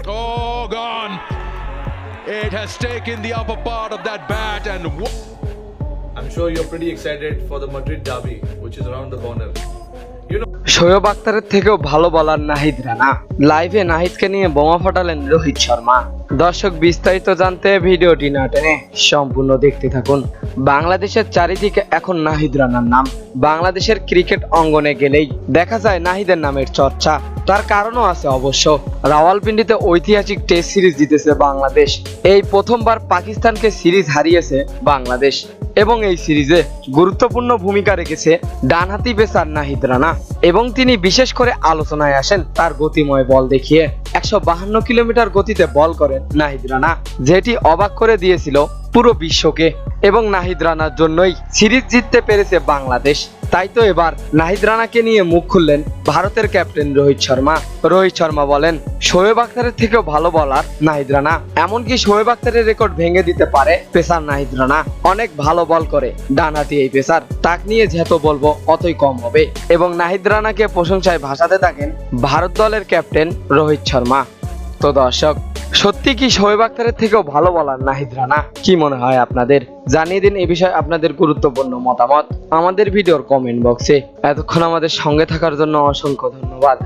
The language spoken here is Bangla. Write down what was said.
Oh, gone. It has taken the upper part of that bat and. I'm sure you're pretty excited for the Madrid derby, which is around the corner. You know, Shoaib আখতারের থেকেও ভালো বলার নাহিদ রানা। লাইভে নাহিদকে নিয়ে বোমা ফাটালেন রোহিত শর্মা। দর্শক, বিস্তারিত জানতে ভিডিওটি না টেনে সম্পূর্ণ দেখতে থাকুন। বাংলাদেশের চারিদিকে এখন নাহিদ রানার নাম। বাংলাদেশের ক্রিকেট অঙ্গনে গেলেই দেখা যায় নাহিদের নামের চর্চা। তার কারণও আছে অবশ্য। রাওয়ালপিন্ডিতে ঐতিহাসিক টেস্ট সিরিজ জিতেছে বাংলাদেশ। এই প্রথমবার পাকিস্তানকে সিরিজ হারিয়েছে বাংলাদেশ এবং এই সিরিজে গুরুত্বপূর্ণ ভূমিকা রেখেছে ডানহাতি পেসার নাহিদ রানা এবং তিনি বিশেষ করে আলোচনায় আসেন তার গতিময় বল দেখিয়ে। 152 কিলোমিটার গতিতে বল করেন নাহিদ রানা, যেটি অবাক করে দিয়েছিল পুরো বিশ্বকে এবং নাহিদ রানার জন্যই সিরিজ জিততে পেরেছে বাংলাদেশ। তাই তো এবার নাহিদ রানাকে নিয়ে মুখ খুললেন ভারতের ক্যাপ্টেন রোহিত শর্মা। রোহিত শর্মা বলেন, শোয়েব আখতারের থেকেও ভালো বলার নাহিদ রানা, এমনকি শোয়েব আখতারের রেকর্ড ভেঙে দিতে পারে পেসার নাহিদ রানা। অনেক ভালো বল করে ডানহাতি এই পেসার, তাক নিয়ে যত বলবো অতই কম হবে। এবং নাহিদ রানাকে প্রশংসায় ভাসাতে থাকেন ভারত দলের ক্যাপ্টেন রোহিত শর্মা। তো দর্শক, সত্যি কি শোয়েব আখতারের থেকেও ভালো বলার নাহিদ রানা? কি মনে হয় আপনাদের? জানিয়ে দিন এই বিষয়ে আপনাদের গুরুত্বপূর্ণ মতামত আমাদের ভিডিওর কমেন্ট বক্সে। এতক্ষণ আমাদের সঙ্গে থাকার জন্য অসংখ্য ধন্যবাদ।